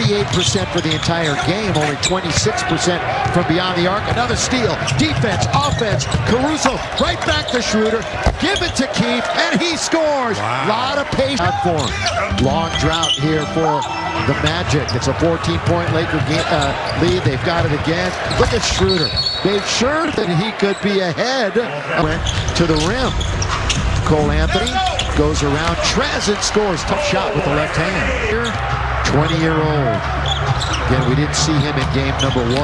38% for the entire game, only 26% from beyond the arc. Another steal, defense, offense, Caruso right back to Schroeder, give it to Keith, and he scores. Wow. Lot of patience for him. Long drought here for the Magic. It's a 14-point Laker lead. They've got it again. Look at Schroeder. Made sure that he could be ahead. Went to the rim. Cole Anthony goes around. Trez and scores. Tough shot with the left hand. 20-year-old. Again, we didn't see him in game number 1.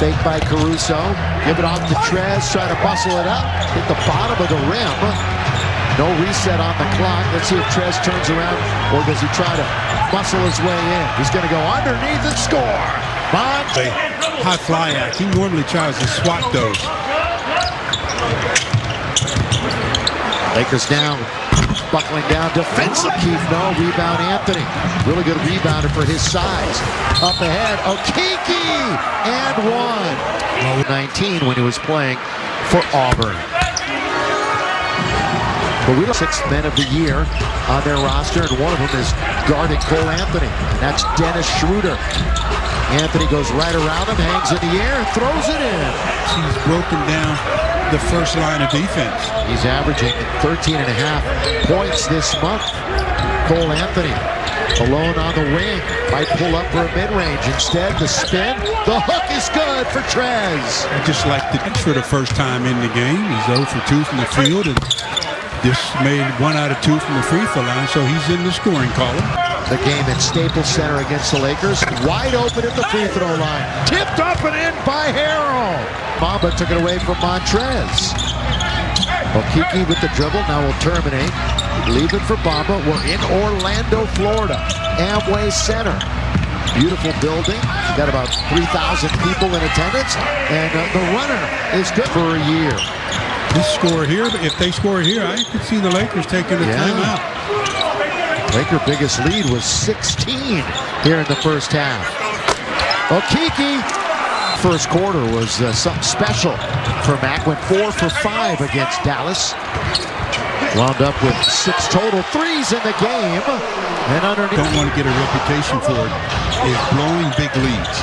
Fake by Caruso. Give it off to Trez. Try to bustle it up. Hit the bottom of the rim. No reset on the clock. Let's see if Trez turns around, or does he try to muscle his way in. He's going to go underneath and score. High fly act. He normally tries to swat those. Lakers down. Buckling down. Defensive. Keith, no. Rebound Anthony. Really good rebounder for his size. Up ahead. Okeke. And 1. 19 when he was playing for Auburn. But we have 6 men of the year on their roster, and one of them is guarding Cole Anthony, and that's Dennis Schroeder. Anthony goes right around him, hangs in the air, and throws it in. He's broken down the first line of defense. He's averaging 13.5 points this month. Cole Anthony alone on the wing, might pull up for a mid-range. Instead, the spin, the hook is good for Trez. I just like the for the first time in the game. He's 0 for 2 from the field, and just made 1 out of 2 from the free throw line, so he's in the scoring column. The game at Staples Center against the Lakers, wide open at the free throw line. Tipped up and in by Harrell. Mamba took it away from Montrez. Okeke with the dribble, now will terminate. Leave it for Bamba. We're in Orlando, Florida. Amway Center. Beautiful building. Got about 3,000 people in attendance, and the runner is good for a year. This score here, if they score here, I could see the Lakers taking a timeout. Laker biggest lead was 16 here in the first half. Okeke, first quarter was something special for Mac. Went 4 for 5 against Dallas. Wound up with 6 total threes in the game. And underneath. Don't want to get a reputation for it is blowing big leads,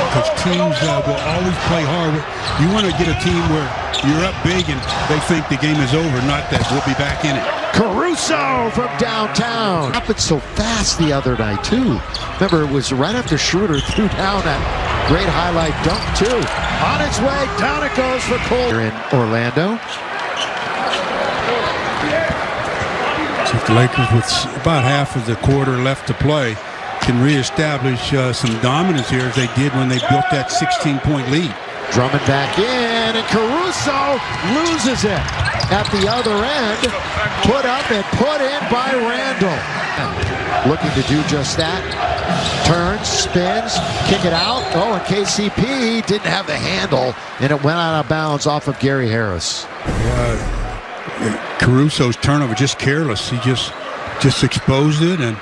because teams will always play hard. You want to get a team where you're up big and they think the game is over, not that we'll be back in it. Caruso from downtown. Happened so fast the other night, too. Remember, it was right after Schroeder threw down that great highlight dunk, too. On its way, down it goes for Cole. In Orlando. So if the Lakers, with about half of the quarter left to play, can reestablish some dominance here as they did when they built that 16-point lead. Drummond back in, and Caruso loses it at the other end. Put up and put in by Randall. Looking to do just that. Turns, spins, kick it out. Oh, and KCP didn't have the handle, and it went out of bounds off of Gary Harris. Caruso's turnover, just careless. He just exposed it, and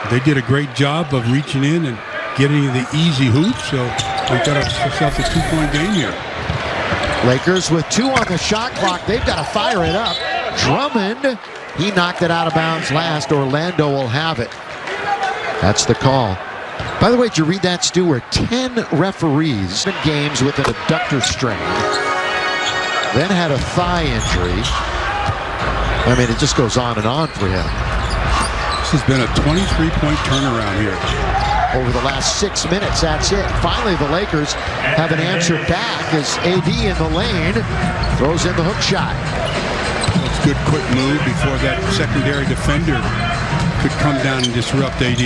they did a great job of reaching in and getting the easy hoop. So they got themselves a 2-point game here. Lakers with 2 on the shot clock. They've got to fire it up. Drummond, he knocked it out of bounds last. Orlando will have it. That's the call. By the way, did you read that, Stu? Where 10 referees in games with an adductor strain, then had a thigh injury. I mean, it just goes on and on for him. This has been a 23-point turnaround here. Over the last 6 minutes, that's it. Finally, the Lakers have an answer back as AD in the lane throws in the hook shot. It's a good quick move before that secondary defender could come down and disrupt AD.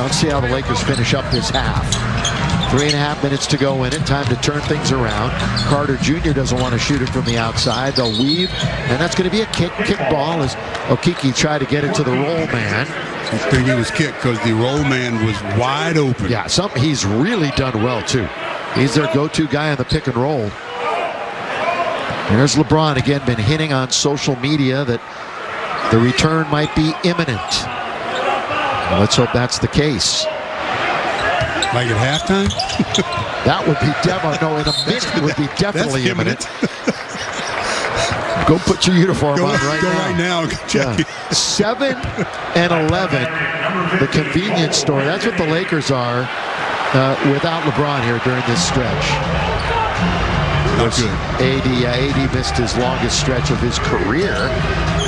Let's see how the Lakers finish up this half. 3.5 minutes to go in it. Time to turn things around. Carter Jr. doesn't want to shoot it from the outside. They'll weave, and that's going to be a kick ball as Okeke tried to get it to the roll man. I think he was kicked because the roll man was wide open. Yeah, he's really done well, too. He's their go-to guy on the pick and roll. There's LeBron again, been hinting on social media that the return might be imminent. Well, let's hope that's the case. Like at halftime? That would be no, in a minute it would be definitely imminent. Go put your uniform on right now. Go right now. Check it. 7 and 11. The convenience store. That's what the Lakers are. without LeBron here during this stretch. Not good. AD missed his longest stretch of his career,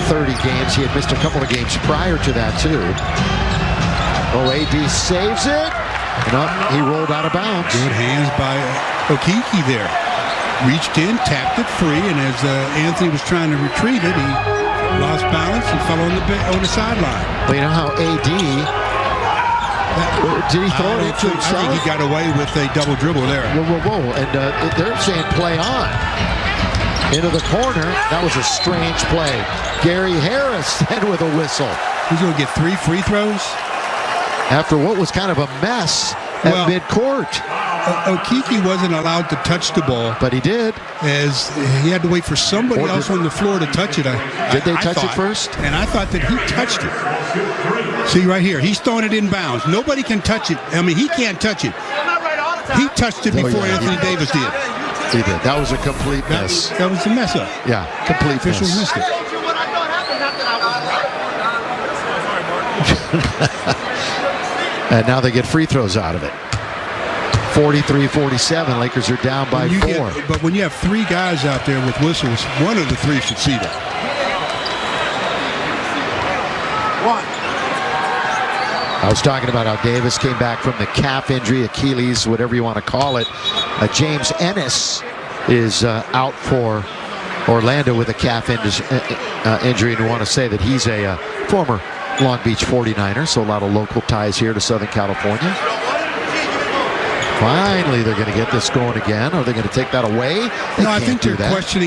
30 games. He had missed a couple of games prior to that, too. Oh, AD saves it. And he rolled out of bounds. Good hands by Okeke there. Reached in, tapped it free, and as Anthony was trying to retrieve it, he lost balance and fell on the sideline. Well, you know how AD... Did he throw it into himself? I think he got away with a double dribble there. Whoa. And they're saying play on. Into the corner. That was a strange play. Gary Harris then with a whistle. He's going to get 3 free throws? After what was kind of a mess at midcourt. Okeke wasn't allowed to touch the ball. But he did. As he had to wait for somebody else on the floor to touch it. Did they touch it first? And I thought that he touched it. See right here, he's throwing it in bounds. Nobody can touch it. I mean, he can't touch it. He touched it before Anthony Davis did. He did. That was a complete mess. That was a mess up. Yeah, complete Officials mess. missed it. And now they get free throws out of it. 43-47. Lakers are down by 4. But when you have 3 guys out there with whistles, one of the 3 should see that. I was talking about how Davis came back from the calf injury, Achilles, whatever you want to call it. James Ennis is out for Orlando with a calf injury, and we want to say that he's a former Long Beach 49er, so a lot of local ties here to Southern California. Finally, they're going to get this going again. Are they going to take that away? No, I think they're questioning